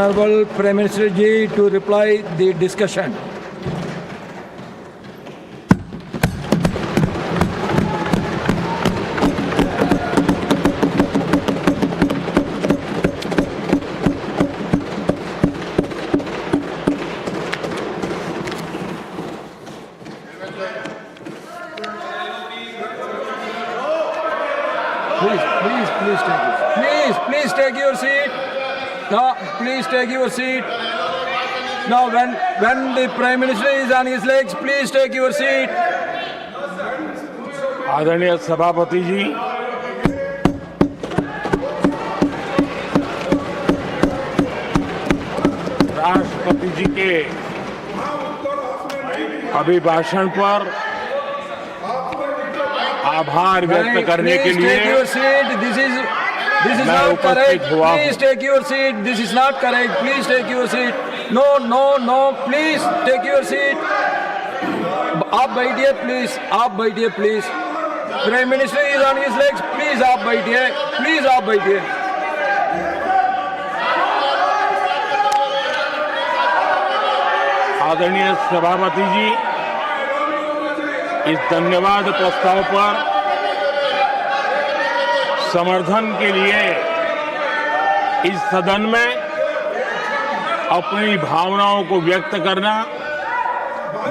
Honorable Prime Minister Ji to reply the discussion. Please take your seat. No, please take your seat. Now, when the Prime Minister is on his legs, please take your seat. आदरणीय सभापति जी, राष्ट्रपति जी के अभिभाषण पर आभार व्यक्त करने के लिए This is not correct. Please take your seat. This is not correct. Please take your seat. No. Please take your seat. आप बैठिए प्लीज. आप बैठिए please. Prime minister is on his legs. Please आप बैठिए. प्लीज आप बैठिए. आदरणीय सभापति जी, इस धन्यवाद प्रस्ताव पर समर्थन के लिए इस सदन में अपनी भावनाओं को व्यक्त करना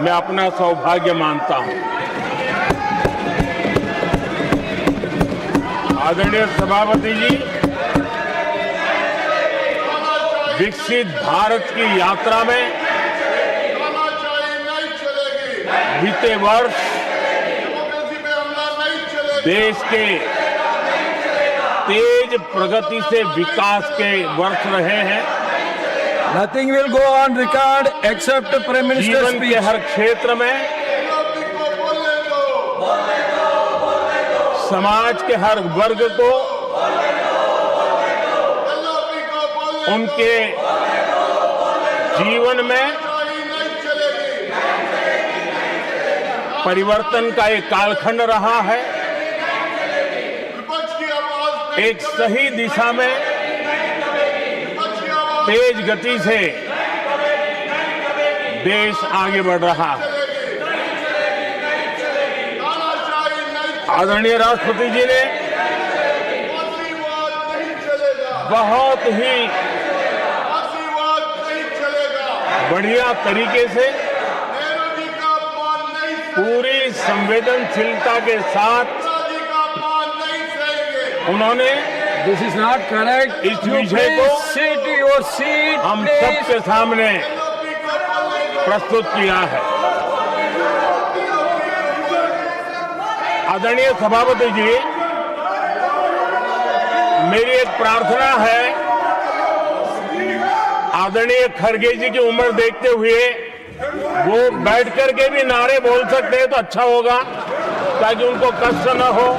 मैं अपना सौभाग्य मानता हूं। आदरणीय सभापति जी, विकसित भारत की यात्रा में बीते वर्ष देश के तेज प्रगति से विकास के वर्ष रहे हैं। Nothing will go on record except Prime Minister's जीवन speech. के हर क्षेत्र में, समाज के हर वर्ग को उनके जीवन में परिवर्तन का एक कालखंड रहा है। एक सही दिशा में तेज गति से देश आगे बढ़ रहा है। आदरणीय राष्ट्रपति जी ने बहुत ही बढ़िया तरीके से पूरी संवेदनशीलता के साथ उन्होंने This is not correct. इस You विषय please को sit your seat. हम please. सबके सामने प्रस्तुत किया है। आदरणीय सभापति जी, मेरी एक प्रार्थना है, आदरणीय खड़गे जी की उम्र देखते हुए वो बैठ करके भी नारे बोल सकते हैं तो अच्छा होगा, ताकि उनको कष्ट न हो।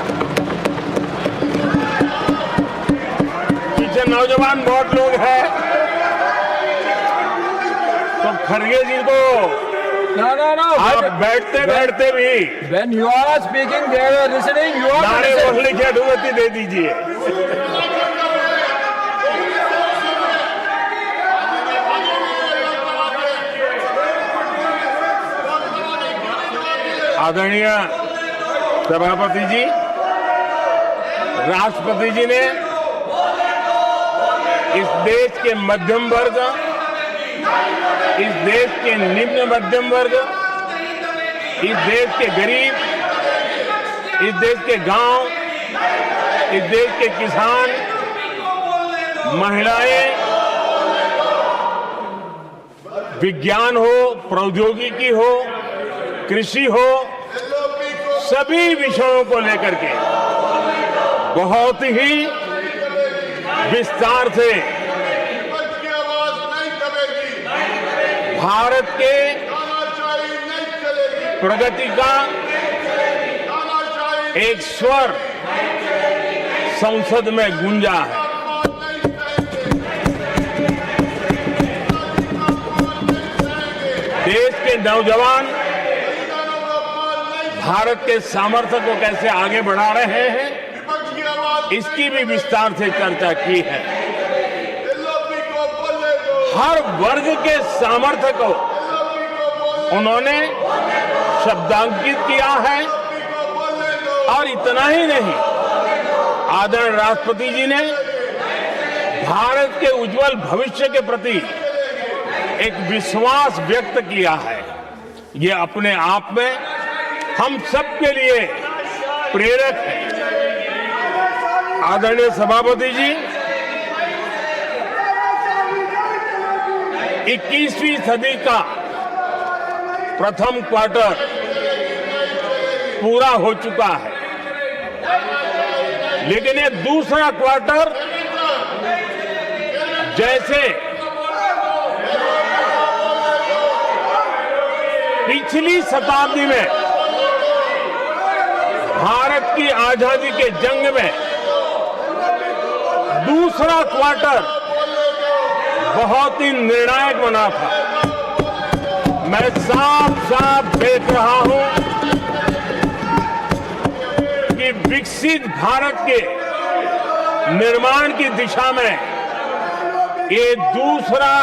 पीछे नौजवान बहुत लोग हैं, तो खड़गे जी को No. आप बैठते बैठते भी When you are speaking, they are listening. You are नारे listening. बोलने की अनुमति दे दीजिए। आदरणीय सभापति जी, राष्ट्रपति जी ने इस देश के मध्यम वर्ग, इस देश के निम्न मध्यम वर्ग, इस देश के गरीब, इस देश के गांव, इस देश के किसान, महिलाएं, विज्ञान हो, प्रौद्योगिकी हो, कृषि हो, सभी विषयों को लेकर के बहुत ही विस्तार से भारत के प्रगति का एक स्वर संसद में गूंजा है। देश के नौजवान भारत के सामर्थ्य को कैसे आगे बढ़ा रहे हैं, इसकी भी विस्तार से चर्चा की है। हर वर्ग के सामर्थ्य को उन्होंने शब्दांकित किया है। और इतना ही नहीं, आदरणीय राष्ट्रपति जी ने भारत के उज्जवल भविष्य के प्रति एक विश्वास व्यक्त किया है। ये अपने आप में हम सबके लिए प्रेरक है। आदरणीय सभापति जी, 21वीं सदी का प्रथम क्वार्टर पूरा हो चुका है, लेकिन ये दूसरा क्वार्टर जैसे पिछली शताब्दी में भारत की आजादी के जंग में दूसरा क्वार्टर बहुत ही निर्णायक बना था। मैं साफ साफ देख रहा हूं कि विकसित भारत के निर्माण की दिशा में ये दूसरा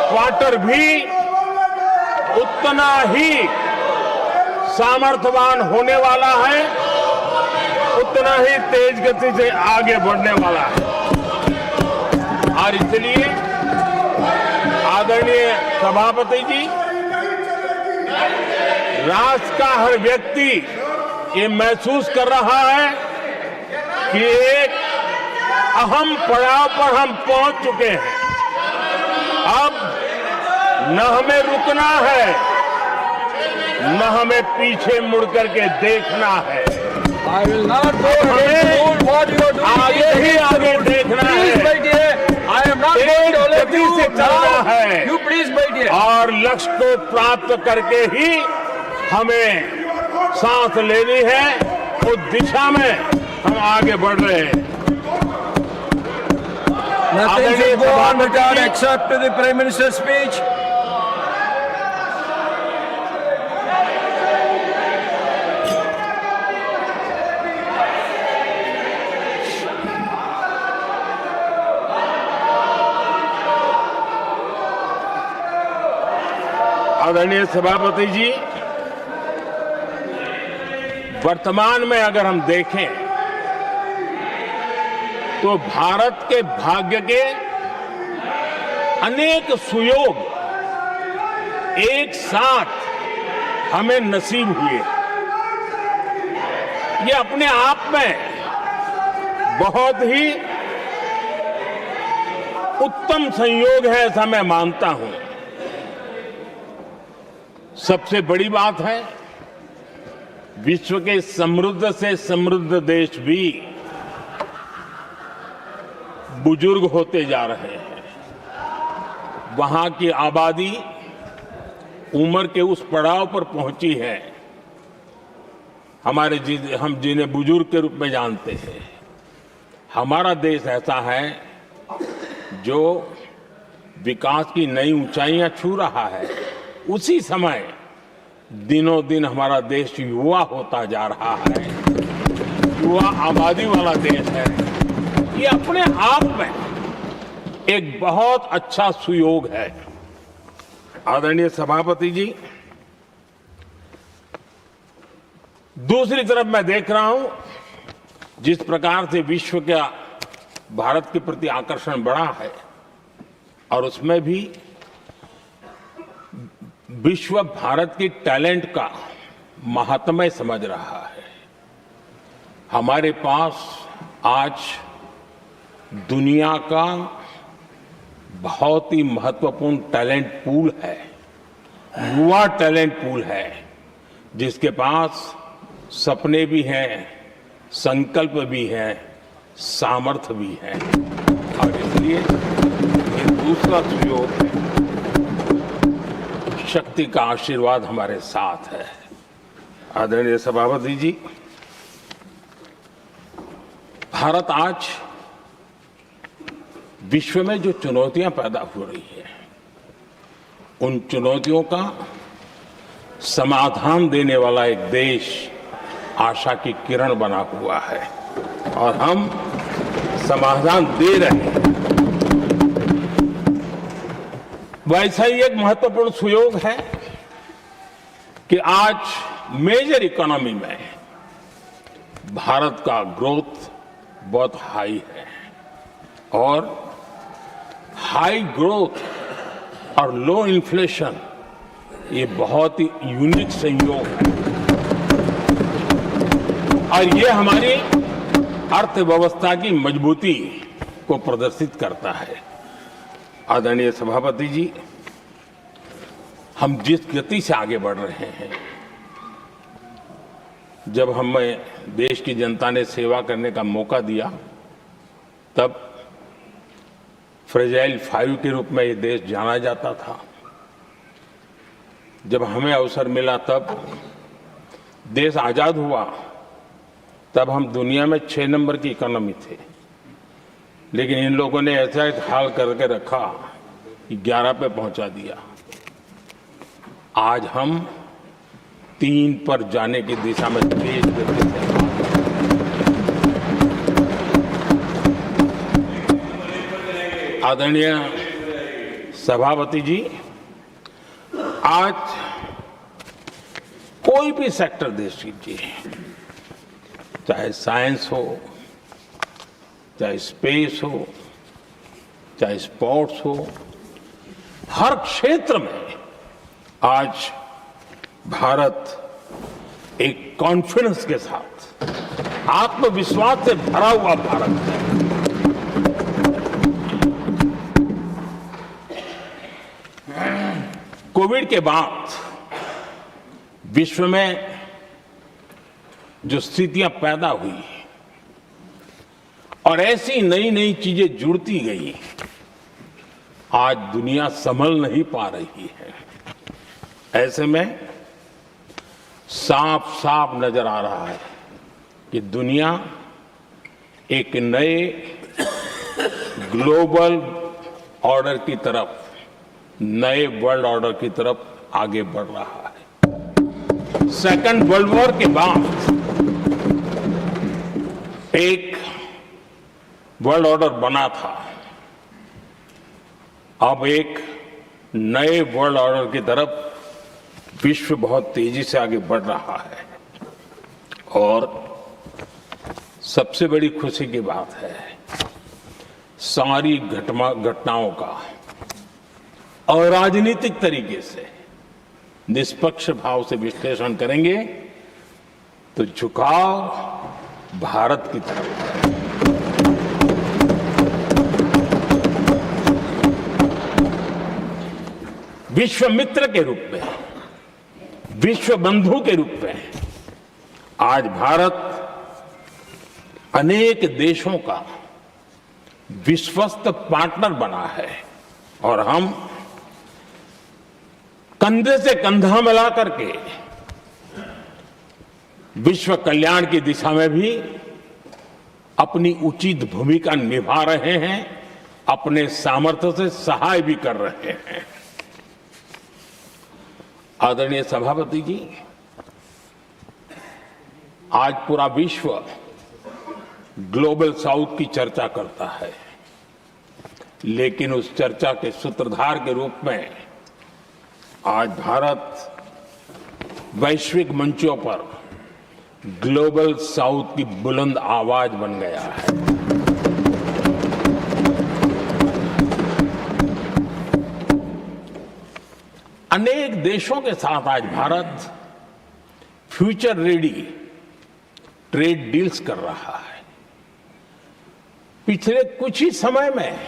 क्वार्टर भी उतना ही सामर्थ्यवान होने वाला है, उतना ही तेज गति से आगे बढ़ने वाला है। और इसलिए आदरणीय सभापति जी, राष्ट्र का हर व्यक्ति ये महसूस कर रहा है कि एक अहम पड़ाव पर हम पहुंच चुके हैं। अब न हमें रुकना है, न हमें पीछे मुड़ करके देखना है। I will not go against what you are doing. आगे ही आगे देखना Please, my है, dear, I am not going to let गति you से चलना now. है। You please, my dear. और लक्ष्य को प्राप्त करके ही हमें सांस लेनी है। उस दिशा में हम आगे बढ़ रहे हैं। Nothing should go on without except to the Prime Minister's speech. आदरणीय सभापति जी, वर्तमान में अगर हम देखें तो भारत के भाग्य के अनेक सुयोग एक साथ हमें नसीब हुए। ये अपने आप में बहुत ही उत्तम संयोग है, ऐसा मैं मानता हूं। सबसे बड़ी बात है, विश्व के समृद्ध से समृद्ध देश भी बुजुर्ग होते जा रहे हैं। वहां की आबादी उम्र के उस पड़ाव पर पहुंची है हम जिन्हें बुजुर्ग के रूप में जानते हैं। हमारा देश ऐसा है जो विकास की नई ऊंचाइयां छू रहा है। उसी समय दिनों दिन हमारा देश युवा होता जा रहा है, युवा आबादी वाला देश है। ये अपने आप में एक बहुत अच्छा सुयोग है। आदरणीय सभापति जी, दूसरी तरफ मैं देख रहा हूं जिस प्रकार से विश्व का भारत के प्रति आकर्षण बढ़ा है, और उसमें भी विश्व भारत की टैलेंट का महात्म्य समझ रहा है। हमारे पास आज दुनिया का बहुत ही महत्वपूर्ण टैलेंट पूल है, युवा टैलेंट पूल है, जिसके पास सपने भी हैं, संकल्प भी है, सामर्थ्य भी है। और इसलिए ये दूसरा सुयोग है। शक्ति का आशीर्वाद हमारे साथ है। आदरणीय सभापति जी, भारत आज विश्व में जो चुनौतियां पैदा हो रही है, उन चुनौतियों का समाधान देने वाला एक देश आशा की किरण बना हुआ है, और हम समाधान दे रहे हैं। वैसा ही एक महत्वपूर्ण सुयोग है कि आज मेजर इकोनॉमी में भारत का ग्रोथ बहुत हाई है और हाई ग्रोथ और लो इन्फ्लेशन ये बहुत ही यूनिक संयोग है और ये हमारी अर्थव्यवस्था की मजबूती को प्रदर्शित करता है। आदरणीय सभापति जी, हम जिस गति से आगे बढ़ रहे हैं, जब हमें देश की जनता ने सेवा करने का मौका दिया तब फ्रेजाइल 5 के रूप में ये देश जाना जाता था। जब हमें अवसर मिला तब देश आजाद हुआ तब हम दुनिया में 6 नंबर की इकोनॉमी थे, लेकिन इन लोगों ने ऐसा एक हाल करके रखा कि 11 पे पहुंचा दिया। आज हम 3 पर जाने की दिशा में तेज गति से आदरणीय सभापति जी, आज कोई भी सेक्टर देश कीजिए, चाहे साइंस हो, चाहे स्पेस हो, चाहे स्पोर्ट्स हो, हर क्षेत्र में आज भारत एक कॉन्फिडेंस के साथ, आत्मविश्वास से भरा हुआ भारत है। कोविड के बाद विश्व में जो स्थितियां पैदा हुई और ऐसी नई नई चीजें जुड़ती गई, आज दुनिया संभल नहीं पा रही है। ऐसे में साफ साफ नजर आ रहा है कि दुनिया एक नए ग्लोबल ऑर्डर की तरफ, नए वर्ल्ड ऑर्डर की तरफ आगे बढ़ रहा है। सेकेंड वर्ल्ड वॉर के बाद एक वर्ल्ड ऑर्डर बना था, अब एक नए वर्ल्ड ऑर्डर की तरफ विश्व बहुत तेजी से आगे बढ़ रहा है। और सबसे बड़ी खुशी की बात है, सारी घटनाओं का और राजनीतिक तरीके से निष्पक्ष भाव से विश्लेषण करेंगे तो झुकाव भारत की तरफ है। विश्व मित्र के रूप में, विश्व बंधु के रूप में आज भारत अनेक देशों का विश्वस्त पार्टनर बना है और हम कंधे से कंधा मिला करके विश्व कल्याण की दिशा में भी अपनी उचित भूमिका निभा रहे हैं, अपने सामर्थ्य से सहाय भी कर रहे हैं। आदरणीय सभापति जी, आज पूरा विश्व ग्लोबल साउथ की चर्चा करता है, लेकिन उस चर्चा के सूत्रधार के रूप में आज भारत वैश्विक मंचों पर ग्लोबल साउथ की बुलंद आवाज बन गया है। अनेक देशों के साथ आज Bharat future ready trade deals कर रहा है। पिछले कुछ ही समय में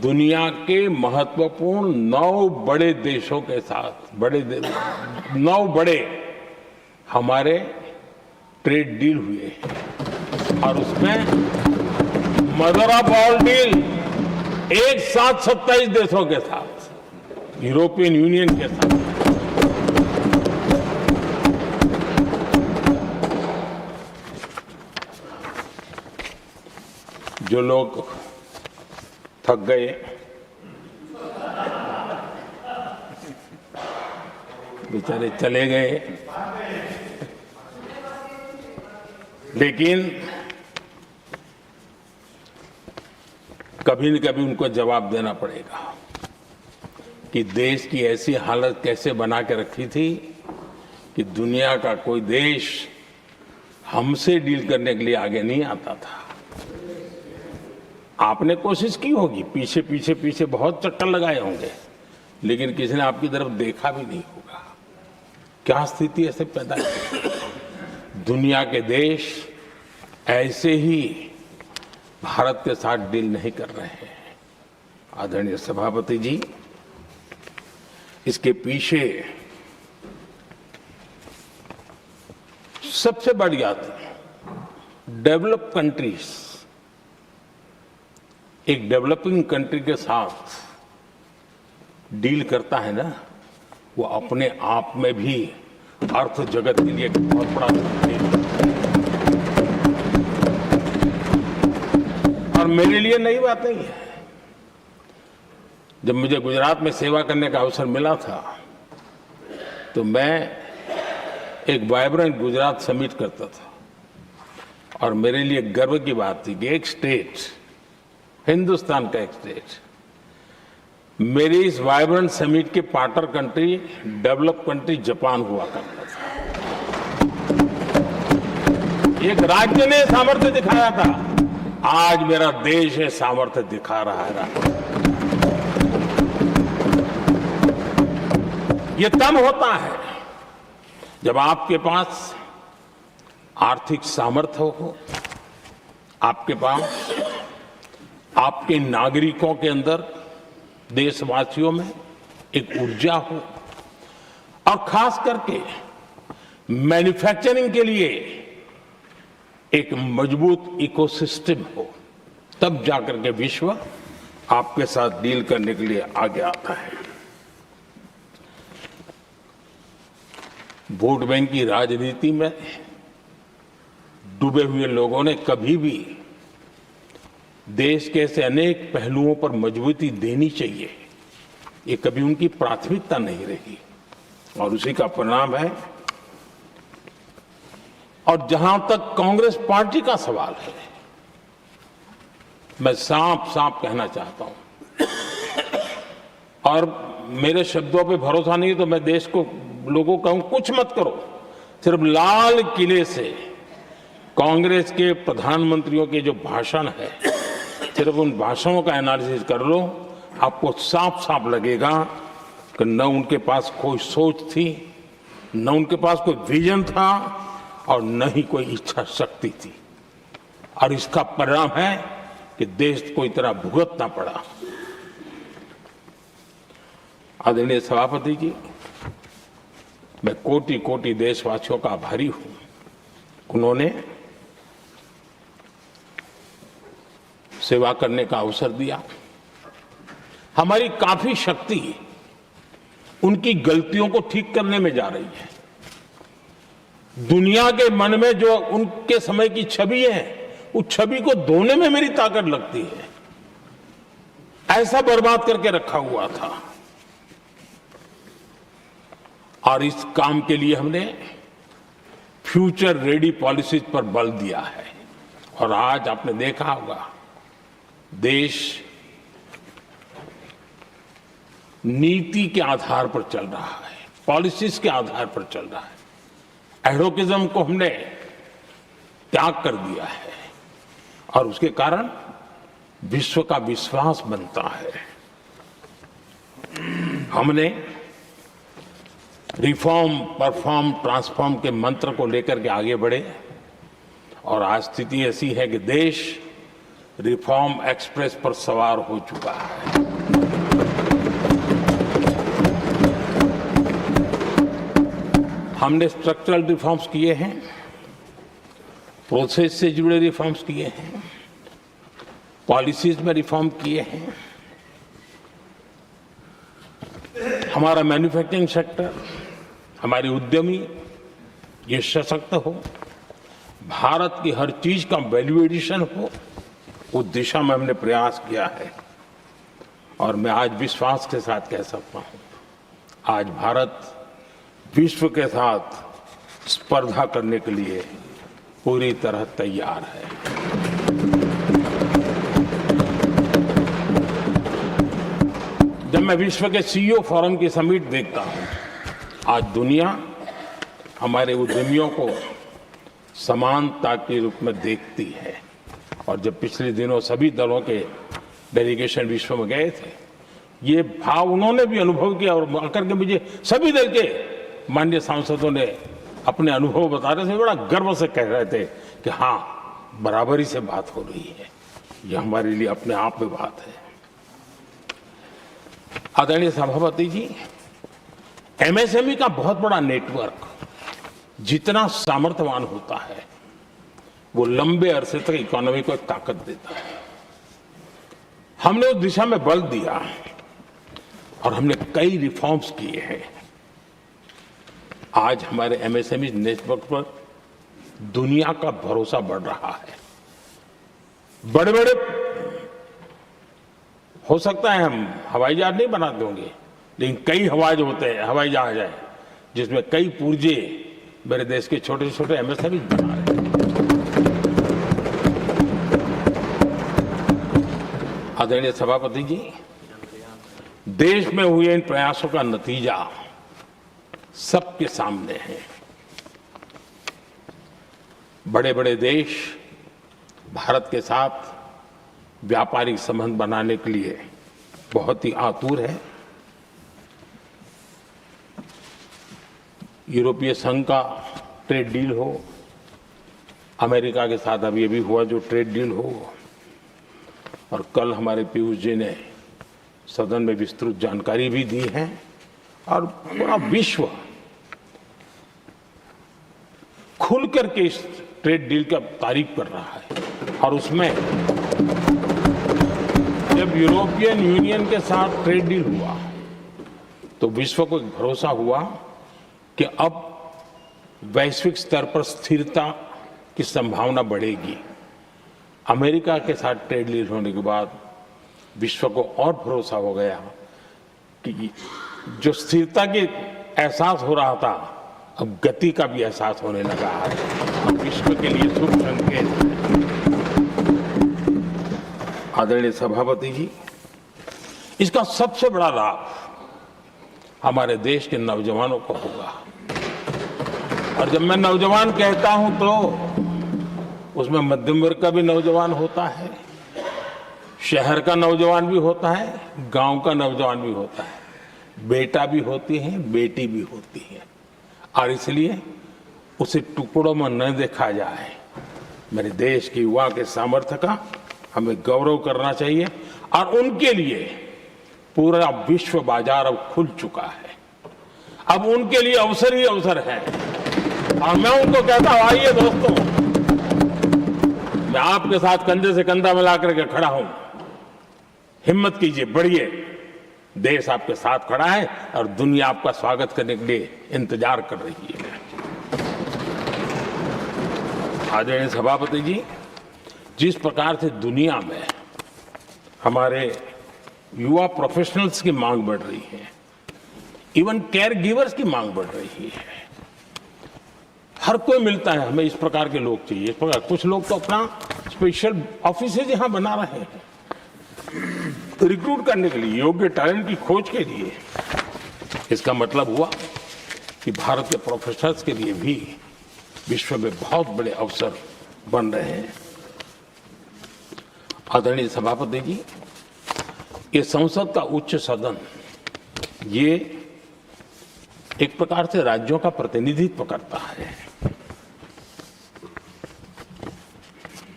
दुनिया के महत्वपूर्ण 9 बड़े देशों के साथ 9 बड़े हमारे ट्रेड डील हुए और उसमें मदर ऑफ ऑल डील एक साथ 27 देशों के साथ, यूरोपियन यूनियन के साथ। जो लोग थक गए, बेचारे चले गए, लेकिन कभी न कभी उनको जवाब देना पड़ेगा कि देश की ऐसी हालत कैसे बना के रखी थी कि दुनिया का कोई देश हमसे डील करने के लिए आगे नहीं आता था। आपने कोशिश की होगी, पीछे पीछे पीछे बहुत चक्कर लगाए होंगे, लेकिन किसी ने आपकी तरफ देखा भी नहीं होगा। क्या स्थिति ऐसे पैदा की? दुनिया के देश ऐसे ही भारत के साथ डील नहीं कर रहे हैं। आदरणीय सभापति जी, इसके पीछे सबसे बड़ी बात डेवलप कंट्रीज एक डेवलपिंग कंट्री के साथ डील करता है ना, वो अपने आप में भी अर्थ जगत के लिए एक बहुत बड़ा डील और मेरे लिए नई बात नहीं है। जब मुझे गुजरात में सेवा करने का अवसर मिला था तो मैं एक वाइब्रेंट गुजरात समिट करता था और मेरे लिए गर्व की बात थी कि एक स्टेट, हिंदुस्तान का एक स्टेट, मेरी इस वाइब्रेंट समिट के partner country, develop country Japan हुआ करता था। एक राज्य ने सामर्थ्य दिखाया था, आज मेरा देश है सामर्थ्य दिखा रहा है। ये तब होता है जब आपके पास आर्थिक सामर्थ्य हो, आपके पास आपके नागरिकों के अंदर, देशवासियों में एक ऊर्जा हो और खास करके मैन्युफैक्चरिंग के लिए एक मजबूत इकोसिस्टम हो, तब जाकर के विश्व आपके साथ डील करने के लिए आगे आता है। वोट बैंक की राजनीति में डूबे हुए लोगों ने कभी भी देश के ऐसे अनेक पहलुओं पर मजबूती देनी चाहिए, ये कभी उनकी प्राथमिकता नहीं रही और उसी का परिणाम है। और जहां तक कांग्रेस पार्टी का सवाल है, मैं साफ साफ कहना चाहता हूं और मेरे शब्दों पे भरोसा नहीं तो मैं देश को, लोगों को कहूं कुछ मत करो, सिर्फ लाल किले से कांग्रेस के प्रधानमंत्रियों के जो भाषण है, सिर्फ उन भाषणों का एनालिसिस कर लो, आपको साफ साफ लगेगा कि न उनके पास कोई सोच थी, न उनके पास कोई विजन था और न ही कोई इच्छा शक्ति थी। और इसका परिणाम है कि देश को इतना भुगतना पड़ा। आदरणीय सभापति जी, मैं कोटि कोटि देशवासियों का आभारी हूं। उन्होंने सेवा करने का अवसर दिया। हमारी काफी शक्ति उनकी गलतियों को ठीक करने में जा रही है। दुनिया के मन में जो उनके समय की छवि है, उस छवि को धोने में मेरी ताकत लगती है। ऐसा बर्बाद करके रखा हुआ था और इस काम के लिए हमने फ्यूचर रेडी पॉलिसीज पर बल दिया है। और आज आपने देखा होगा, देश नीति के आधार पर चल रहा है, पॉलिसीज के आधार पर चल रहा है। एडोकिज्म को हमने त्याग कर दिया है और उसके कारण विश्व का विश्वास बनता है। हमने रिफॉर्म, परफॉर्म, ट्रांसफॉर्म के मंत्र को लेकर के आगे बढ़े और आज स्थिति ऐसी है कि देश रिफॉर्म एक्सप्रेस पर सवार हो चुका है। हमने स्ट्रक्चरल रिफॉर्म्स किए हैं, प्रोसेस से जुड़े रिफॉर्म्स किए हैं, पॉलिसीज में रिफॉर्म किए हैं। हमारा मैन्युफैक्चरिंग सेक्टर, हमारे उद्यमी ये सशक्त हो, भारत की हर चीज का वैल्यू एडिशन हो, उस दिशा में हमने प्रयास किया है। और मैं आज विश्वास के साथ कह सकता हूं, आज भारत विश्व के साथ स्पर्धा करने के लिए पूरी तरह तैयार है। जब मैं विश्व के सीईओ फोरम की समिट देखता हूं, आज दुनिया हमारे उद्यमियों को समानता के रूप में देखती है। और जब पिछले दिनों सभी दलों के डेलीगेशन विश्व में गए थे, ये भाव उन्होंने भी अनुभव किया और आकर के मुझे सभी दल के माननीय सांसदों ने अपने अनुभव बता रहे थे, बड़ा गर्व से कह रहे थे कि हाँ, बराबरी से बात हो रही है। ये हमारे लिए अपने आप में बात है। आदरणीय सभापति जी, एमएसएमई का बहुत बड़ा नेटवर्क जितना सामर्थ्यवान होता है, वो लंबे अरसे तक इकोनॉमी को एक ताकत देता है। हमने उस दिशा में बल दिया और हमने कई रिफॉर्म्स किए हैं। आज हमारे एमएसएमई नेटवर्क पर दुनिया का भरोसा बढ़ रहा है। बड़े बड़े हो सकता है हम हवाई जहाज नहीं बना देंगे, लेकिन कई हवाई जहाज है जिसमें कई पुर्जे मेरे देश के छोटे छोटे एमएसएमई बना रहे हैं। आदरणीय सभापति जी, देश में हुए इन प्रयासों का नतीजा सबके सामने है। बड़े बड़े देश भारत के साथ व्यापारिक संबंध बनाने के लिए बहुत ही आतुर है। यूरोपीय संघ का ट्रेड डील हो, अमेरिका के साथ अभी हुआ जो ट्रेड डील हो, और कल हमारे पीयूष जी ने सदन में विस्तृत जानकारी भी दी है। और पूरा विश्व खुल करके इस ट्रेड डील का तारीफ कर रहा है। और उसमें जब यूरोपियन यूनियन के साथ ट्रेड डील हुआ तो विश्व को एक भरोसा हुआ कि अब वैश्विक स्तर पर स्थिरता की संभावना बढ़ेगी। अमेरिका के साथ ट्रेड डील होने के बाद विश्व को और भरोसा हो गया कि जो स्थिरता की एहसास हो रहा था, अब गति का भी एहसास होने लगा है। अब विश्व के लिए शुभ संकेत है। आदरणीय सभापति जी, इसका सबसे बड़ा लाभ हमारे देश के नौजवानों को होगा। और जब मैं नौजवान कहता हूं तो उसमें मध्यम वर्ग का भी नौजवान होता है, शहर का नौजवान भी होता है, गांव का नौजवान भी होता है, बेटा भी होती है, बेटी भी होती है। और इसलिए उसे टुकड़ों में न देखा जाए। मेरे देश के युवा के सामर्थ्य का हमें गौरव करना चाहिए। और उनके लिए पूरा विश्व बाजार अब खुल चुका है। अब उनके लिए अवसर ही अवसर है। और मैं उनको कहता हूं, आइए दोस्तों, मैं आपके साथ कंधे से कंधा मिला करके खड़ा हूं। हिम्मत कीजिए, बढ़िए। देश आपके साथ खड़ा है और दुनिया आपका स्वागत करने के लिए इंतजार कर रही है। आदरणीय सभापति जी, जिस प्रकार से दुनिया में हमारे युवा प्रोफेशनल्स की मांग बढ़ रही है, इवन केयर गिवर्स की मांग बढ़ रही है। हर कोई मिलता है, हमें इस प्रकार के लोग चाहिए, इस प्रकार। कुछ लोग तो अपना स्पेशल ऑफिस यहां बना रहे हैं रिक्रूट करने के लिए, योग्य टैलेंट की खोज के लिए। इसका मतलब हुआ कि भारत के प्रोफेशनल्स के लिए भी विश्व में बहुत बड़े अवसर बन रहे हैं। आदरणीय सभापति जी, ये संसद का उच्च सदन, ये एक प्रकार से राज्यों का प्रतिनिधित्व करता है।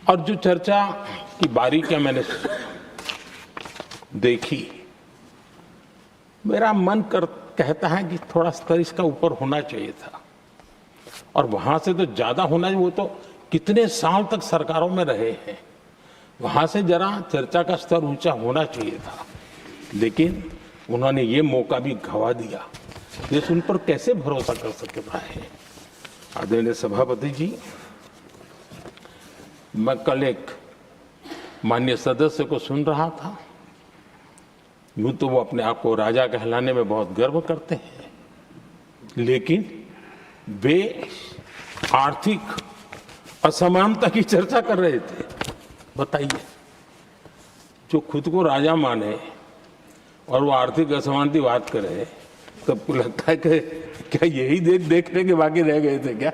और जो चर्चा की बारीकियां मैंने देखी, मेरा मन कहता है कि थोड़ा स्तर इसका ऊपर होना चाहिए था। और वहां से तो ज्यादा होना चाहिए। वो तो कितने साल तक सरकारों में रहे हैं, वहां से जरा चर्चा का स्तर ऊंचा होना चाहिए था। लेकिन उन्होंने ये मौका भी गंवा दिया। देश उन पर कैसे भरोसा कर सकता है। आदरणीय सभापति जी, मैं कल एक माननीय सदस्य को सुन रहा था। यूं तो वो अपने आप को राजा कहलाने में बहुत गर्व करते हैं, लेकिन वे आर्थिक असमानता की चर्चा कर रहे थे। बताइए, जो खुद को राजा माने और वो आर्थिक असमानता बात करे तो आपको लगता है कि क्या यही देखने के बाकी रह गए थे क्या?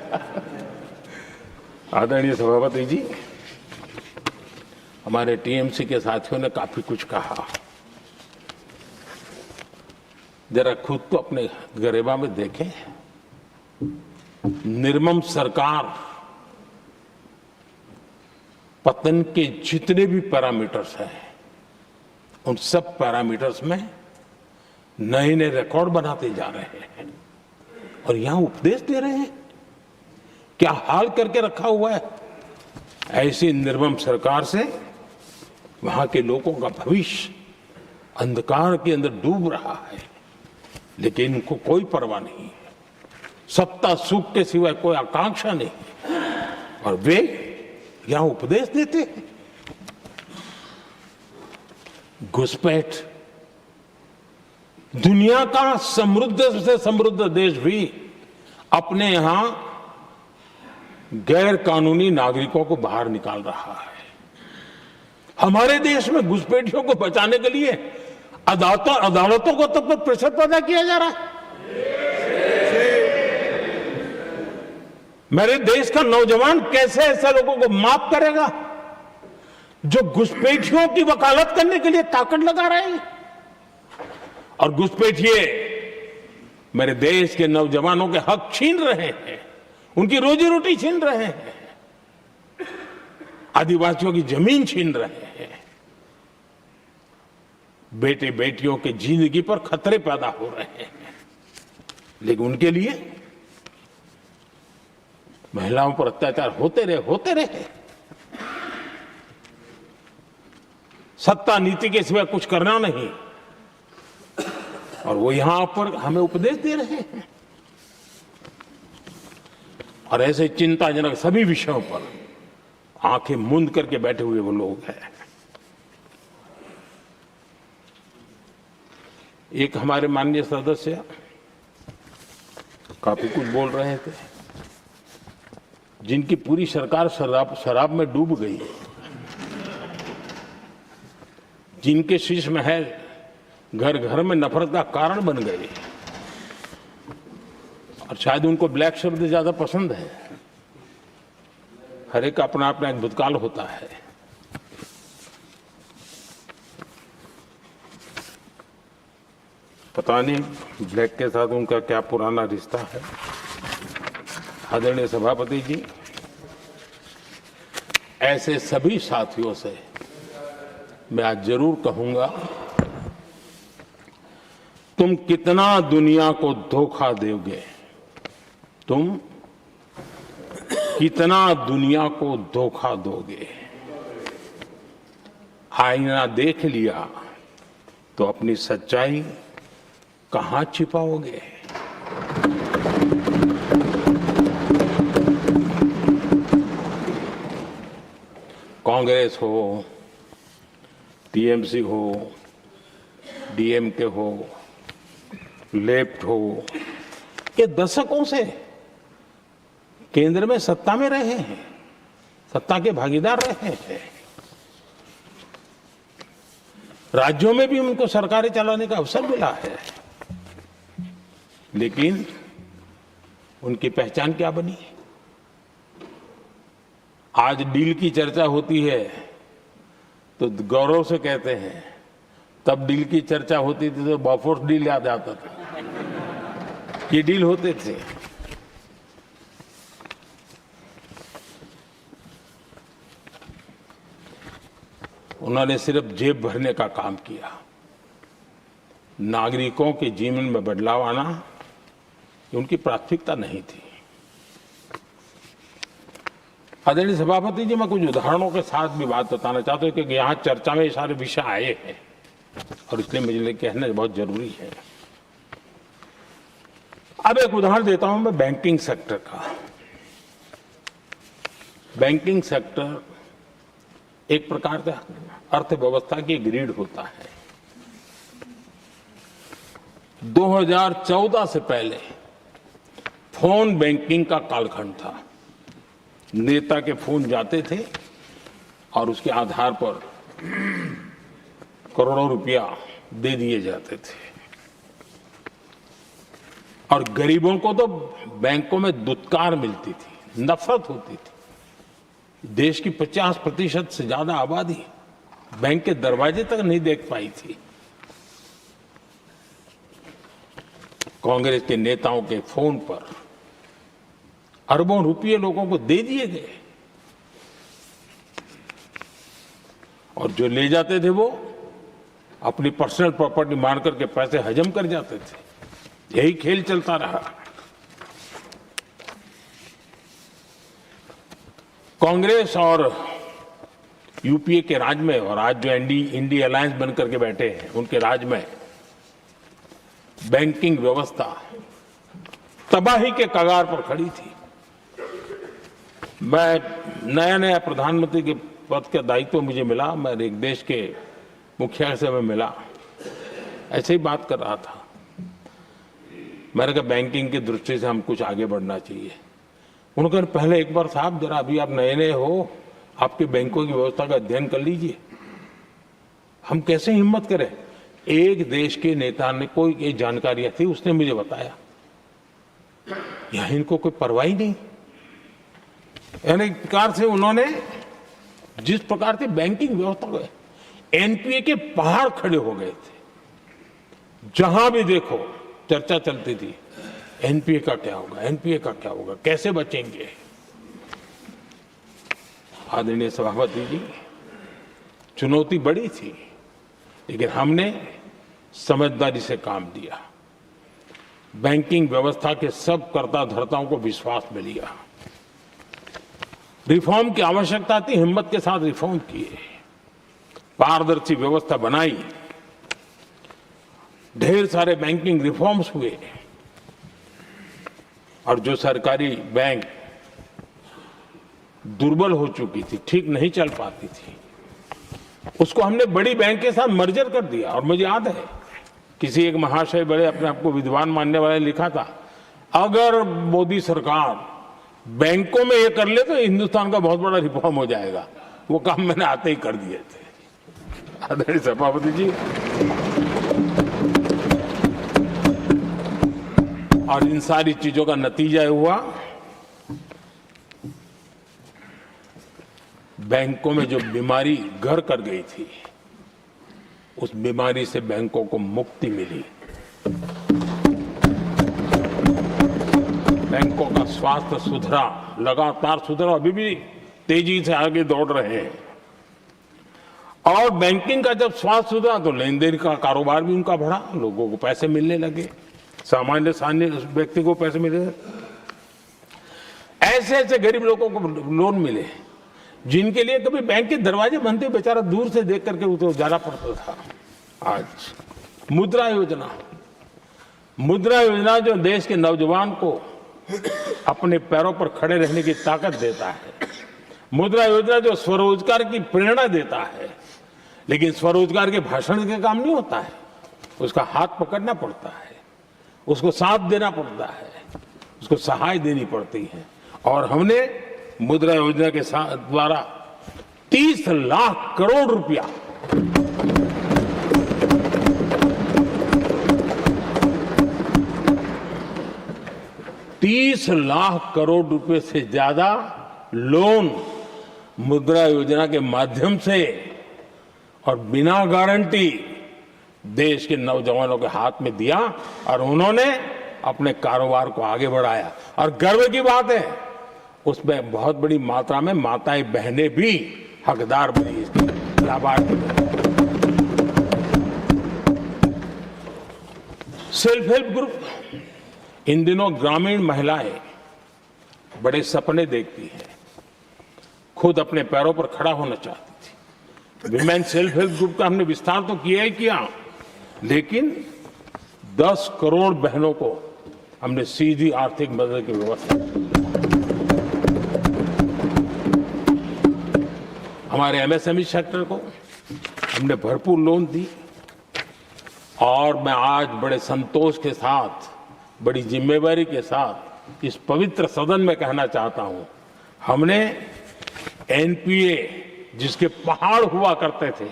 आदरणीय सभापति जी, हमारे टीएमसी के साथियों ने काफी कुछ कहा। जरा खुद तो अपने गरेबा में देखें। निर्मम सरकार पतन के जितने भी पैरामीटर्स हैं उन सब पैरामीटर्स में नए नए रिकॉर्ड बनाते जा रहे हैं और यहां उपदेश दे रहे हैं। क्या हाल करके रखा हुआ है। ऐसी निर्मम सरकार से वहां के लोगों का भविष्य अंधकार के अंदर डूब रहा है, लेकिन इनको कोई परवाह नहीं है। सत्ता सुख के सिवाय कोई आकांक्षा नहीं और वे यहां उपदेश देते हैं। घुसपैठ, दुनिया का समृद्ध से समृद्ध देश भी अपने यहां गैर कानूनी नागरिकों को बाहर निकाल रहा है। हमारे देश में घुसपैठियों को बचाने के लिए अदालतों को तब तक प्रेशर पैदा किया जा रहा है। मेरे देश का नौजवान कैसे ऐसे लोगों को माफ करेगा जो घुसपैठियों की वकालत करने के लिए ताकत लगा रहे हैं। और घुसपैठिए मेरे देश के नौजवानों के हक छीन रहे हैं, उनकी रोजी रोटी छीन रहे हैं, आदिवासियों की जमीन छीन रहे हैं। बेटे बेटियों के जिंदगी पर खतरे पैदा हो रहे हैं, लेकिन उनके लिए महिलाओं पर अत्याचार होते रहे। सत्ता नीति के सिवा कुछ करना नहीं और वो यहां पर हमें उपदेश दे रहे हैं। और ऐसे चिंताजनक सभी विषयों पर आंखें मूंद करके बैठे हुए वो लोग हैं। एक हमारे माननीय सदस्य काफी कुछ बोल रहे थे, जिनकी पूरी सरकार शराब में डूब गई, जिनके शीश महल घर घर में नफरत का कारण बन गए और शायद उनको ब्लैक शब्द ज्यादा पसंद है। हर एक का अपना अपना एक भूतकाल होता है। पता नहीं ब्लैक के साथ उनका क्या पुराना रिश्ता है। आदरणीय सभापति जी, ऐसे सभी साथियों से मैं आज जरूर कहूंगा, तुम कितना दुनिया को धोखा दोगे, तुम कितना दुनिया को धोखा दोगे। आईना देख लिया तो अपनी सच्चाई कहां छिपाओगे। कांग्रेस हो, टीएमसी हो, डीएमके हो, लेफ्ट हो, ये दशकों से केंद्र में सत्ता में रहे हैं, सत्ता के भागीदार रहे हैं। राज्यों में भी उनको सरकारें चलाने का अवसर मिला है, लेकिन उनकी पहचान क्या बनी। आज डील की चर्चा होती है तो गौरव से कहते हैं, तब डील की चर्चा होती थी तो बॉफोर्स डील याद आता था। ये डील होते थे। उन्होंने सिर्फ जेब भरने का काम किया। नागरिकों के जीवन में बदलाव आना ये उनकी प्राथमिकता नहीं थी। आदरणीय सभापति जी, मैं कुछ उदाहरणों के साथ भी बात बताना चाहता हूं क्योंकि यहाँ चर्चा में ये सारे विषय आए हैं और इसलिए मुझे कहना बहुत जरूरी है। अब एक उदाहरण देता हूं मैं बैंकिंग सेक्टर का। बैंकिंग सेक्टर एक प्रकार का अर्थव्यवस्था की ग्रिड होता है। 2014 से पहले फोन बैंकिंग का कालखंड था। नेता के फोन जाते थे और उसके आधार पर करोड़ों रुपया दे दिए जाते थे और गरीबों को तो बैंकों में दुत्कार मिलती थी, नफरत होती थी। देश की 50% से ज्यादा आबादी बैंक के दरवाजे तक नहीं देख पाई थी। कांग्रेस के नेताओं के फोन पर अरबों रुपये लोगों को दे दिए गए और जो ले जाते थे वो अपनी पर्सनल प्रॉपर्टी मान करके पैसे हजम कर जाते थे। यही खेल चलता रहा। कांग्रेस और यूपीए के राज में और आज जो इंडी अलायंस बन करके बैठे हैं उनके राज में बैंकिंग व्यवस्था तबाही के कगार पर खड़ी थी। मैं नया प्रधानमंत्री के पद का दायित्व मुझे मिला, मैं एक देश के मुखिया से मैं मिला, ऐसे ही बात कर रहा था। मैंने कहा बैंकिंग की दृष्टि से हम कुछ आगे बढ़ना चाहिए। उन्होंने कहा पहले एक बार साहब जरा अभी आप नए हो, आपके बैंकों की व्यवस्था का अध्ययन कर लीजिए। हम कैसे हिम्मत करें। एक देश के नेता ने कोई एक जानकारियां थी, उसने मुझे बताया यहां इनको कोई परवाह ही नहीं। यानी एक प्रकार से उन्होंने जिस प्रकार से बैंकिंग व्यवस्था को एनपीए के पहाड़ खड़े हो गए थे। जहां भी देखो चर्चा चलती थी एनपीए का क्या होगा, एनपीए का क्या होगा, कैसे बचेंगे। आदरणीय सभापति जी, चुनौती बड़ी थी लेकिन हमने समझदारी से काम दिया। बैंकिंग व्यवस्था के सब कर्ता धर्ताओं को विश्वास में लिया। रिफॉर्म की आवश्यकता थी, हिम्मत के साथ रिफॉर्म किए, पारदर्शी व्यवस्था बनाई, ढेर सारे बैंकिंग रिफॉर्म्स हुए और जो सरकारी बैंक दुर्बल हो चुकी थी, ठीक नहीं चल पाती थी, उसको हमने बड़ी बैंक के साथ मर्जर कर दिया। और मुझे याद है किसी एक महाशय बड़े अपने आप को विद्वान मानने वाले ने लिखा था, अगर मोदी सरकार बैंकों में ये कर ले तो हिंदुस्तान का बहुत बड़ा रिफॉर्म हो जाएगा। वो काम मैंने आते ही कर दिए थे। आदरणीय सभापति जी, और इन सारी चीजों का नतीजा हुआ बैंकों में जो बीमारी घर कर गई थी उस बीमारी से बैंकों को मुक्ति मिली। बैंकों का स्वास्थ्य सुधरा, लगातार सुधरा, अभी भी तेजी से आगे दौड़ रहे हैं। और बैंकिंग का जब स्वास्थ्य सुधरा तो लेन देन का कारोबार भी उनका बढ़ा, लोगों को पैसे मिलने लगे, सामान्य व्यक्ति को पैसे मिले। ऐसे ऐसे गरीब लोगों को लोन मिले जिनके लिए कभी बैंक के दरवाजे बंद थे, बेचारा दूर से देख करके उसे जाना पड़ता था। आज मुद्रा योजना जो देश के नौजवान को अपने पैरों पर खड़े रहने की ताकत देता है, मुद्रा योजना जो स्वरोजगार की प्रेरणा देता है, लेकिन स्वरोजगार के भाषण के काम नहीं होता है, उसका हाथ पकड़ना पड़ता है, उसको साथ देना पड़ता है, उसको सहाय देनी पड़ती है। और हमने मुद्रा योजना के द्वारा 30 लाख करोड़ रुपया $30 लाख करोड़ रुपए से ज्यादा लोन मुद्रा योजना के माध्यम से और बिना गारंटी देश के नौजवानों के हाथ में दिया और उन्होंने अपने कारोबार को आगे बढ़ाया। और गर्व की बात है उसमें बहुत बड़ी मात्रा में माताएं बहनें भी हकदार बनी, इसकी लाभार्थी बनी। सेल्फ हेल्प ग्रुप, इन दिनों ग्रामीण महिलाएं बड़े सपने देखती हैं, खुद अपने पैरों पर खड़ा होना चाहती थी। विमेन सेल्फ हेल्प ग्रुप का हमने विस्तार तो किया ही किया, लेकिन 10 करोड़ बहनों को हमने सीधी आर्थिक मदद की व्यवस्था की। हमारे एमएसएमई सेक्टर को हमने भरपूर लोन दी और मैं आज बड़े संतोष के साथ, बड़ी जिम्मेवारी के साथ इस पवित्र सदन में कहना चाहता हूं, हमने एनपीए जिसके पहाड़ हुआ करते थे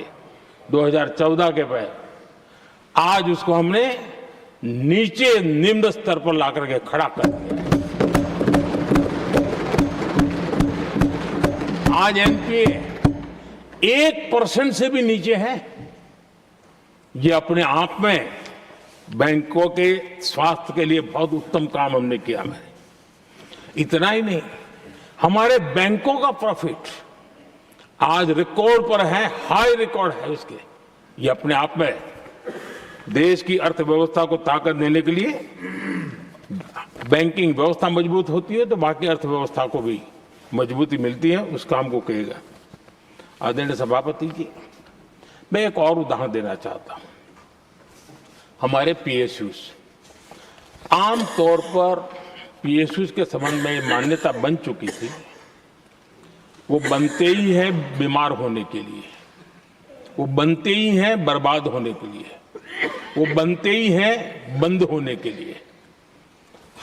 2014 के पहले, आज उसको हमने नीचे निम्न स्तर पर ला करके खड़ा कर दिया। आज एनपीए 1% से भी नीचे है। ये अपने आप में बैंकों के स्वास्थ्य के लिए बहुत उत्तम काम हमने किया। मैं इतना ही नहीं, हमारे बैंकों का प्रॉफिट आज रिकॉर्ड पर है, हाई रिकॉर्ड है उसके। ये अपने आप में देश की अर्थव्यवस्था को ताकत देने के लिए, बैंकिंग व्यवस्था मजबूत होती है तो बाकी अर्थव्यवस्था को भी मजबूती मिलती है। उस काम को कहेगा। आदरणीय सभापति जी, मैं एक और उदाहरण देना चाहता हूं। हमारे पीएसयूज, आमतौर पर पीएसयूज के संबंध में मान्यता बन चुकी थी, वो बनते ही हैं बीमार होने के लिए, वो बनते ही हैं बर्बाद होने के लिए, वो बनते ही हैं बंद होने के लिए।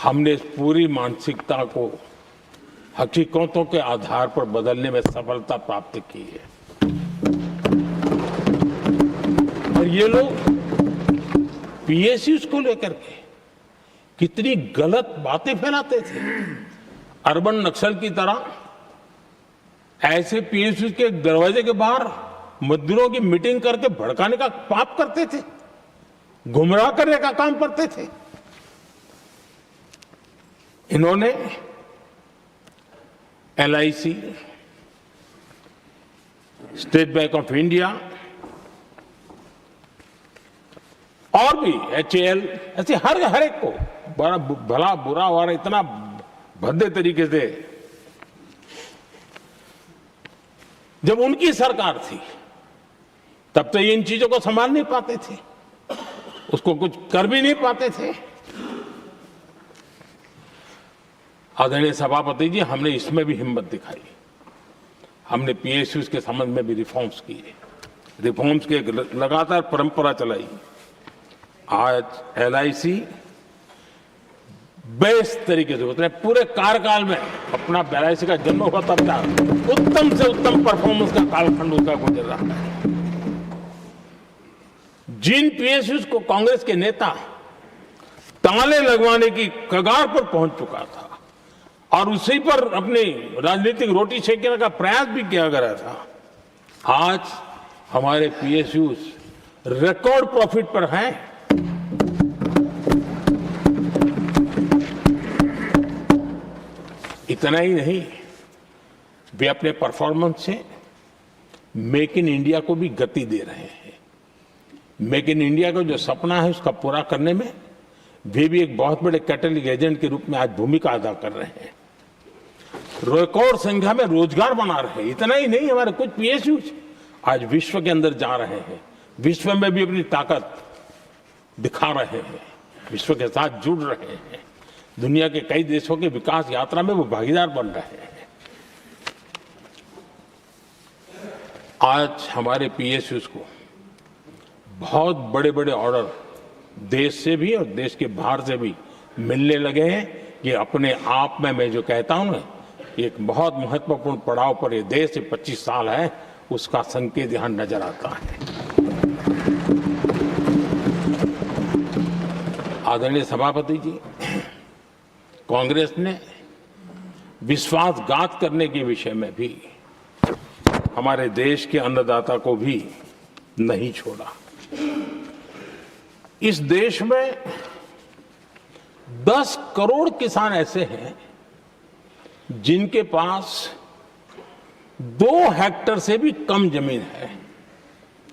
हमने इस पूरी मानसिकता को हकीकतों के आधार पर बदलने में सफलता प्राप्त की है। और ये लोग पीएसयूज को लेकर के कितनी गलत बातें फैलाते थे। अर्बन नक्सल की तरह ऐसे पीएसयूज के दरवाजे के बाहर मजदूरों की मीटिंग करके भड़काने का पाप करते थे, गुमराह करने का काम करते थे। इन्होंने LIC, state bank of India और भी HAL, ऐसे हर एक को बड़ा भला बुरा और इतना भद्दे तरीके से, जब उनकी सरकार थी तब तो ये इन चीजों को संभाल नहीं पाते थे, उसको कुछ कर भी नहीं पाते थे। आदरणीय सभापति जी, हमने इसमें भी हिम्मत दिखाई। हमने पीएसयूज के संबंध में भी रिफॉर्म्स किए, रिफॉर्म्स की एक लगातार परंपरा चलाई। आज LIC बेस्ट तरीके से उसने पूरे कार्यकाल में अपना LIC का जन्म हुआ तब तक उत्तम से उत्तम परफॉर्मेंस का कालखंड उसका गुजर रहा है। जिन पीएसयूज को कांग्रेस के नेता ताले लगवाने की कगार पर पहुंच चुका था और उसी पर अपनी राजनीतिक रोटी सेकने का प्रयास भी किया गया था, आज हमारे पीएसयूज रिकॉर्ड प्रॉफिट पर हैं। इतना ही नहीं, वे अपने परफॉर्मेंस से मेक इन इंडिया को भी गति दे रहे हैं। मेक इन इंडिया का जो सपना है उसका पूरा करने में वे भी एक बहुत बड़े कैटलिस्ट एजेंट के रूप में आज भूमिका अदा कर रहे हैं। रिकॉर्ड संख्या में रोजगार बना रहे हैं। इतना ही नहीं, हमारे कुछ पीएसयूज आज विश्व के अंदर जा रहे हैं, विश्व में भी अपनी ताकत दिखा रहे हैं, विश्व के साथ जुड़ रहे हैं, दुनिया के कई देशों के विकास यात्रा में वो भागीदार बन रहे हैं। आज हमारे पीएसयूज को बहुत बड़े बड़े ऑर्डर देश से भी और देश के बाहर से भी मिलने लगे हैं। ये अपने आप में मैं जो कहता हूं ना, एक बहुत महत्वपूर्ण पड़ाव पर ये देश 25 साल है, उसका संकेत यहां नजर आता है। आदरणीय सभापति जी, कांग्रेस ने विश्वासघात करने के विषय में भी हमारे देश के अन्नदाता को भी नहीं छोड़ा। इस देश में 10 करोड़ किसान ऐसे हैं जिनके पास 2 हेक्टेयर से भी कम जमीन है,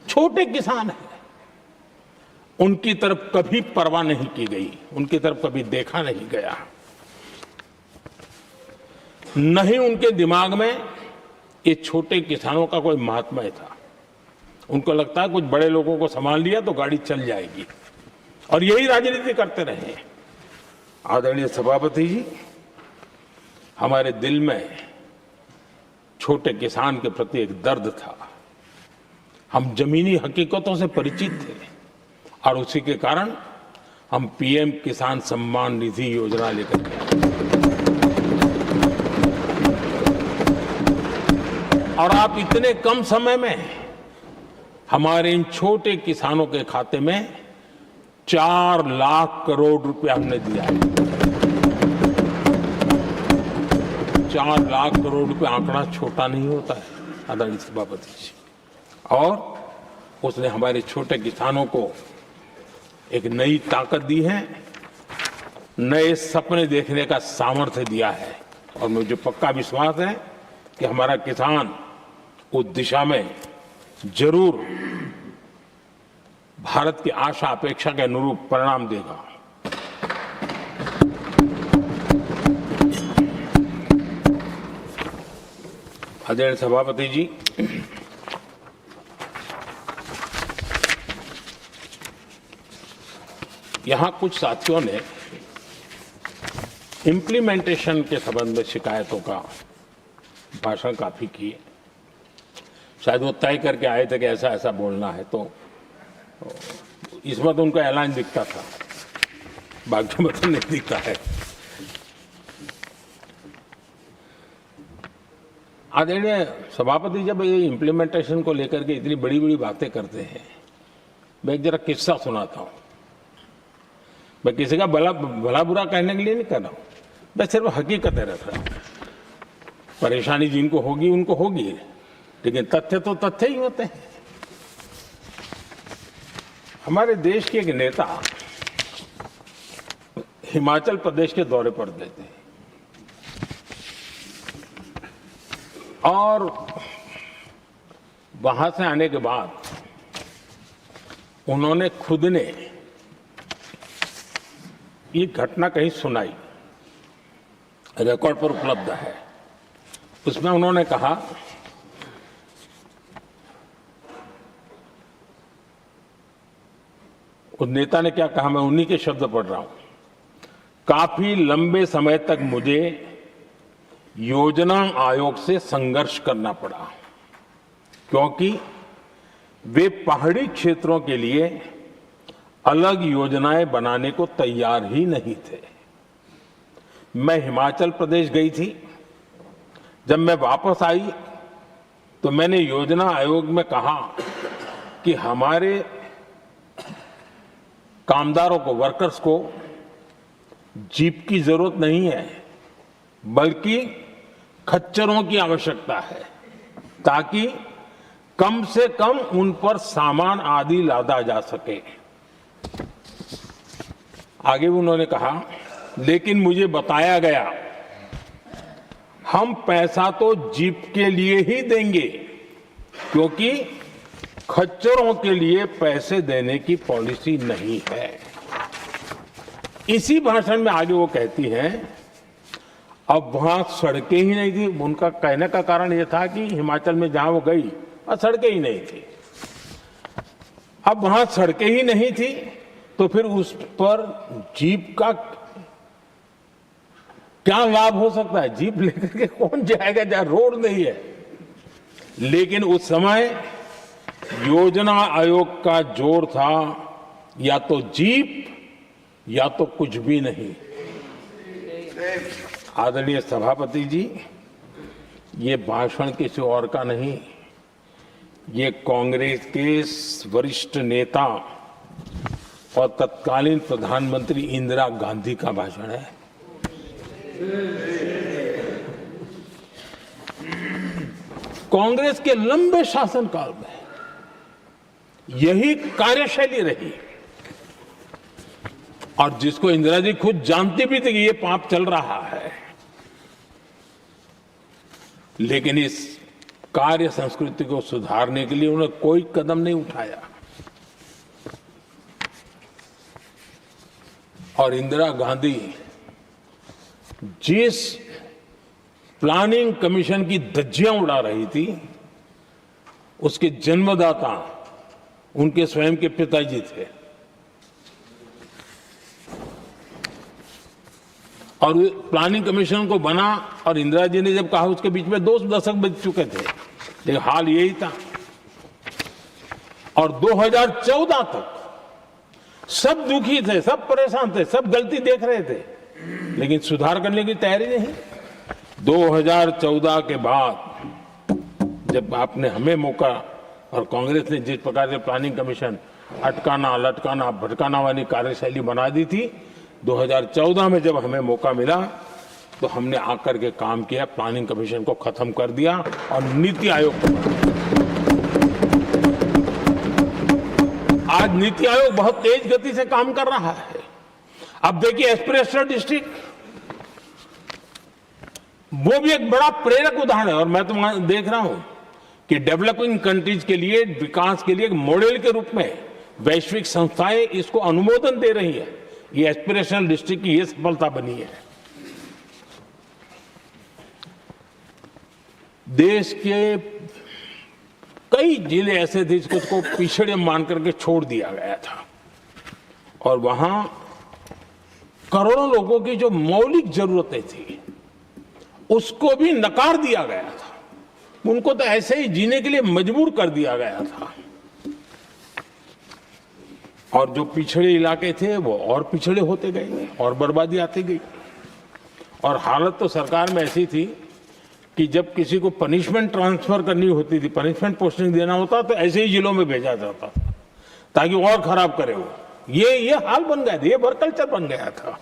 छोटे किसान हैं। उनकी तरफ कभी परवाह नहीं की गई, उनकी तरफ कभी देखा नहीं गया, नहीं उनके दिमाग में ये छोटे किसानों का कोई महात्मा था। उनको लगता है कुछ बड़े लोगों को संभाल लिया तो गाड़ी चल जाएगी, और यही राजनीति करते रहे। आदरणीय सभापति जी, हमारे दिल में छोटे किसान के प्रति एक दर्द था। हम जमीनी हकीकतों से परिचित थे और उसी के कारण हम पीएम किसान सम्मान निधि योजना लेकर के आए। और आप इतने कम समय में हमारे इन छोटे किसानों के खाते में 4 लाख करोड़ रुपया हमने दिया है। 4 लाख करोड़ रुपए आंकड़ा छोटा नहीं होता है आदरणीय सभापति जी। और उसने हमारे छोटे किसानों को एक नई ताकत दी है, नए सपने देखने का सामर्थ्य दिया है। और मुझे पक्का विश्वास है कि हमारा किसान उस दिशा में जरूर भारत की आशा अपेक्षा के अनुरूप परिणाम देगा। आदरणीय सभापति जी, यहां कुछ साथियों ने इम्प्लीमेंटेशन के संबंध में शिकायतों का भाषण काफी किए। शायद वो तय करके आए थे कि ऐसा ऐसा बोलना है, तो इसमें तो उनका ऐलान दिखता था, बाकी में तो नहीं दिखता है। आदरणीय सभापति, जब ये इम्प्लीमेंटेशन को लेकर के इतनी बड़ी बड़ी बातें करते हैं, मैं एक जरा किस्सा सुनाता हूं। मैं किसी का भला बुरा कहने के लिए नहीं कर रहा हूं, मैं सिर्फ हकीकतें रख रहा हूं। परेशानी जिनको होगी उनको होगी, लेकिन तथ्य तो तथ्य ही होते हैं। हमारे देश के एक नेता हिमाचल प्रदेश के दौरे पर गए थे और वहां से आने के बाद उन्होंने खुद ने ये घटना कहीं सुनाई, रिकॉर्ड पर उपलब्ध है। उसमें उन्होंने कहा, उस नेता ने क्या कहा, मैं उन्हीं के शब्द पढ़ रहा हूं। काफी लंबे समय तक मुझे योजना आयोग से संघर्ष करना पड़ा, क्योंकि वे पहाड़ी क्षेत्रों के लिए अलग योजनाएं बनाने को तैयार ही नहीं थे। मैं हिमाचल प्रदेश गई थी, जब मैं वापस आई तो मैंने योजना आयोग में कहा कि हमारे कामदारों को, वर्कर्स को जीप की जरूरत नहीं है, बल्कि खच्चरों की आवश्यकता है, ताकि कम से कम उन पर सामान आदि लादा जा सके। आगे उन्होंने कहा, लेकिन मुझे बताया गया हम पैसा तो जीप के लिए ही देंगे, क्योंकि खच्चरों के लिए पैसे देने की पॉलिसी नहीं है। इसी भाषण में आगे वो कहती हैं, अब वहां सड़कें ही नहीं थी। उनका कहने का कारण यह था कि हिमाचल में जहां वो गई वहां सड़कें ही नहीं थी। अब वहां सड़कें ही नहीं थी तो फिर उस पर जीप का क्या लाभ हो सकता है? जीप लेकर के कौन जाएगा जहां रोड नहीं है? लेकिन उस समय योजना आयोग का जोर था या तो जीप या तो कुछ भी नहीं। आदरणीय सभापति जी, ये भाषण किसी और का नहीं, ये कांग्रेस के वरिष्ठ नेता और तत्कालीन प्रधानमंत्री इंदिरा गांधी का भाषण है। कांग्रेस के लंबे शासनकाल में यही कार्यशैली रही, और जिसको इंदिरा जी खुद जानती भी थी कि ये पाप चल रहा है, लेकिन इस कार्य संस्कृति को सुधारने के लिए उन्होंने कोई कदम नहीं उठाया। और इंदिरा गांधी जिस प्लानिंग कमीशन की धज्जियां उड़ा रही थी, उसके जन्मदाता उनके स्वयं के पिताजी थे। और प्लानिंग कमीशन को बना और इंदिरा जी ने जब कहा, उसके बीच में 2 दशक बीत चुके थे, लेकिन हाल यही था। और 2014 तक सब दुखी थे, सब परेशान थे, सब गलती देख रहे थे, लेकिन सुधार करने की तैयारी नहीं। 2014 के बाद जब आपने हमें मौका और कांग्रेस ने जिस प्रकार से प्लानिंग कमीशन अटकाना लटकाना भटकाना वाली कार्यशैली बना दी थी, 2014 में जब हमें मौका मिला तो हमने आकर के काम किया, प्लानिंग कमीशन को खत्म कर दिया और नीति आयोग को बनाया। आज नीति आयोग बहुत तेज गति से काम कर रहा है। अब देखिए एस्पिरेशनल डिस्ट्रिक्ट, वो भी एक बड़ा प्रेरक उदाहरण है। और मैं तो देख रहा हूं कि डेवलपिंग कंट्रीज के लिए, विकास के लिए एक मॉडल के रूप में वैश्विक संस्थाएं इसको अनुमोदन दे रही है। ये एस्पिरेशनल डिस्ट्रिक्ट की ये सफलता बनी है। देश के कई जिले ऐसे थे जिसको पिछड़े मान करके छोड़ दिया गया था और वहां करोड़ों लोगों की जो मौलिक जरूरतें थी उसको भी नकार दिया गया था। उनको तो ऐसे ही जीने के लिए मजबूर कर दिया गया था और जो पिछड़े इलाके थे वो और पिछड़े होते गए और बर्बादी आती गई। और हालत तो सरकार में ऐसी थी कि जब किसी को पनिशमेंट ट्रांसफर करनी होती थी, पनिशमेंट पोस्टिंग देना होता तो ऐसे ही जिलों में भेजा जाता था ताकि और खराब करे वो। ये हाल बन गया था, ये वर्क कल्चर बन गया था।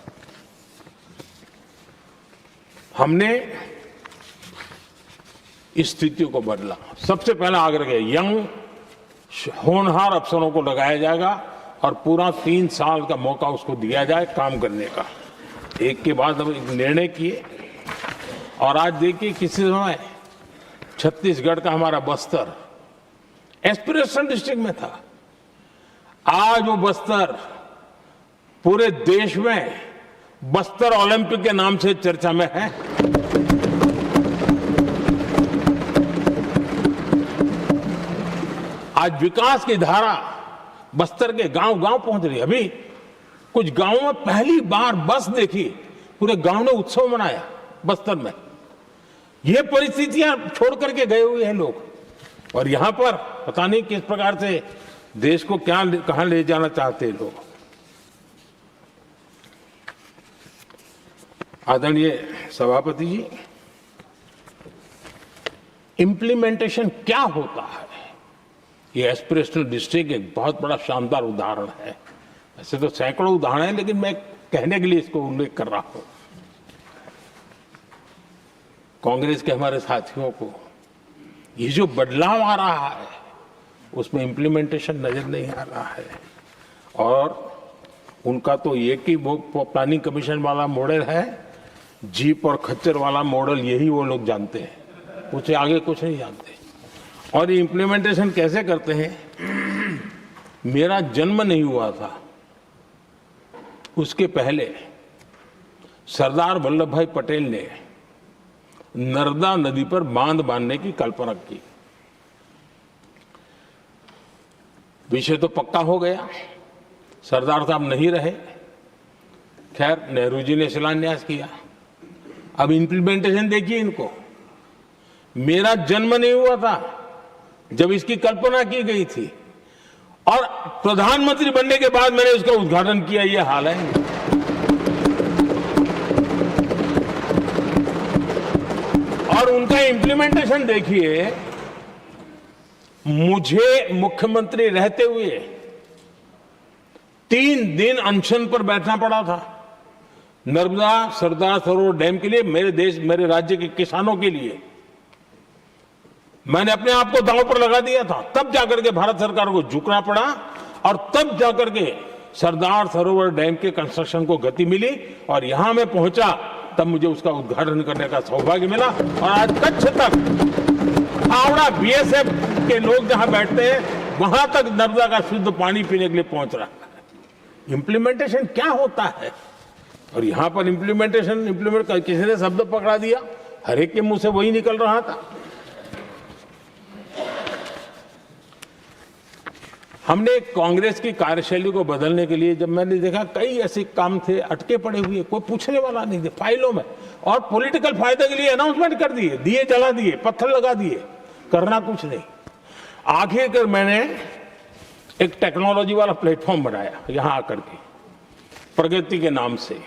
हमने इस स्थिति को बदला। सबसे पहला आग्रह है, यंग होनहार अफसरों को लगाया जाएगा और पूरा 3 साल का मौका उसको दिया जाए काम करने का। एक के बाद हम एक निर्णय किए और आज देखिए किसी समय छत्तीसगढ़ का हमारा बस्तर एस्पिरेशनल डिस्ट्रिक्ट में था। आज वो बस्तर पूरे देश में बस्तर ओलंपिक के नाम से चर्चा में है। आज विकास की धारा बस्तर के गांव-गांव पहुंच रही है। अभी कुछ गांवों में पहली बार बस देखी, पूरे गांव ने उत्सव मनाया बस्तर में। ये परिस्थितियां छोड़ करके गए हुए हैं लोग और यहां पर पता नहीं किस प्रकार से देश को कहां ले जाना चाहते हैं लोग। आदरणीय सभापति जी, इंप्लीमेंटेशन क्या होता है, ये एस्पिरेशनल डिस्ट्रिक्ट एक बहुत बड़ा शानदार उदाहरण है। ऐसे तो सैकड़ों उदाहरण हैं लेकिन मैं कहने के लिए इसको उल्लेख कर रहा हूं। कांग्रेस के हमारे साथियों को ये जो बदलाव आ रहा है उसमें इंप्लीमेंटेशन नजर नहीं आ रहा है और उनका तो एक ही वो प्लानिंग कमीशन वाला मॉडल है, जीप और खच्चर वाला मॉडल, यही वो लोग जानते हैं, उससे आगे कुछ नहीं जानते। और ये इंप्लीमेंटेशन कैसे करते हैं? मेरा जन्म नहीं हुआ था उसके पहले सरदार वल्लभ भाई पटेल ने नर्मदा नदी पर बांध बांधने की कल्पना की। विषय तो पक्का हो गया, सरदार साहब नहीं रहे, खैर नेहरू जी ने शिलान्यास किया। अब इंप्लीमेंटेशन देखिए इनको। मेरा जन्म नहीं हुआ था जब इसकी कल्पना की गई थी और प्रधानमंत्री बनने के बाद मैंने उसका उद्घाटन किया, ये हाल है। और उनका इंप्लीमेंटेशन देखिए, मुझे मुख्यमंत्री रहते हुए 3 दिन अनशन पर बैठना पड़ा था नर्मदा सरदार सरोवर डैम के लिए, मेरे राज्य के किसानों के लिए। मैंने अपने आप को दांव पर लगा दिया था, तब जाकर के भारत सरकार को झुकना पड़ा और तब जाकर के सरदार सरोवर डैम के कंस्ट्रक्शन को गति मिली और यहां मैं पहुंचा तब मुझे उसका उद्घाटन करने का सौभाग्य मिला। और आज कच्छ तक हावड़ा बीएसएफ के लोग जहां बैठते हैं वहां तक नर्मदा का शुद्ध पानी पीने के लिए पहुंच रहा है। इंप्लीमेंटेशन क्या होता है? और यहां पर इम्प्लीमेंट किसी ने शब्द पकड़ा दिया, हर एक के मुंह से वही निकल रहा था। हमने कांग्रेस की कार्यशैली को बदलने के लिए जब मैंने देखा कई ऐसे काम थे अटके पड़े हुए, कोई पूछने वाला नहीं थे फाइलों में, और पॉलिटिकल फायदे के लिए अनाउंसमेंट कर दिए, दिए जला दिए, पत्थर लगा दिए, करना कुछ नहीं। आखिरकार मैंने एक टेक्नोलॉजी वाला प्लेटफॉर्म बनाया यहां आकर के, प्रगति के नाम से।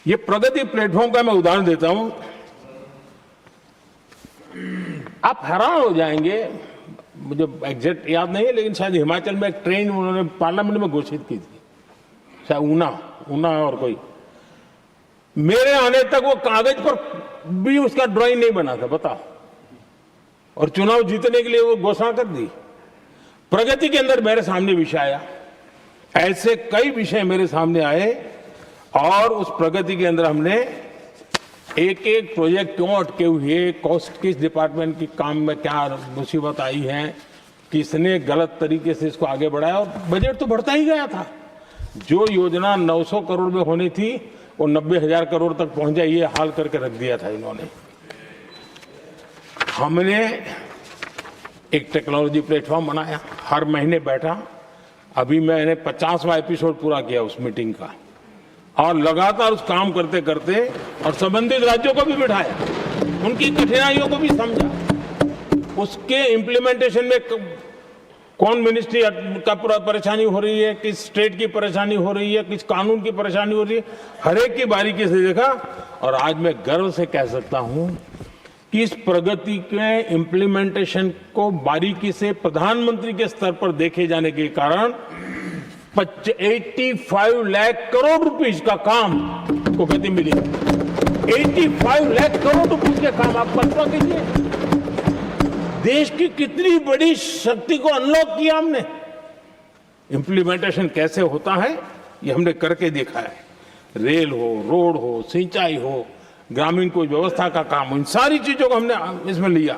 ये प्रगति प्लेटफॉर्म का मैं उदाहरण देता हूं, आप हैरान हो जाएंगे। मुझे एग्जैक्ट याद नहीं है, लेकिन शायद हिमाचल में एक ट्रेन उन्होंने पार्लियामेंट में घोषित की थी, शायद ऊना और कोई। मेरे आने तक वो कागज पर भी उसका ड्राइंग नहीं बना था, बताओ, और चुनाव जीतने के लिए वो घोषणा कर दी। प्रगति के अंदर मेरे सामने विषय आया, ऐसे कई विषय मेरे सामने आए, और उस प्रगति के अंदर हमने एक एक प्रोजेक्ट क्यों अटके हुए, कॉस्ट किस डिपार्टमेंट की काम में क्या मुसीबत आई है, किसने गलत तरीके से इसको आगे बढ़ाया, और बजट तो बढ़ता ही गया था। जो योजना 900 करोड़ में होनी थी वो 90,000 करोड़ तक पहुंच जाए, ये हाल करके रख दिया था इन्होंने। हमने एक टेक्नोलॉजी प्लेटफॉर्म बनाया, हर महीने बैठा, अभी मैंने 50वां एपिसोड पूरा किया उस मीटिंग का, और लगातार उस काम करते करते और संबंधित राज्यों को भी बिठाया, उनकी कठिनाइयों को भी समझा, उसके इम्प्लीमेंटेशन में कौन मिनिस्ट्री का पूरा परेशानी हो रही है, किस स्टेट की परेशानी हो रही है, किस कानून की परेशानी हो रही है, हर एक की बारीकी से देखा। और आज मैं गर्व से कह सकता हूं कि इस प्रगति के इम्प्लीमेंटेशन को बारीकी से प्रधानमंत्री के स्तर पर देखे जाने के कारण 85 लाख करोड़ रुपीस का काम को गति मिली। 85 लाख करोड़ रुपीस के काम, आप कल्पना कीजिए देश की कितनी बड़ी शक्ति को अनलॉक किया हमने। इंप्लीमेंटेशन कैसे होता है ये हमने करके देखा है। रेल हो, रोड हो, सिंचाई हो, ग्रामीण कोई व्यवस्था का काम हो, इन सारी चीजों को हमने इसमें लिया।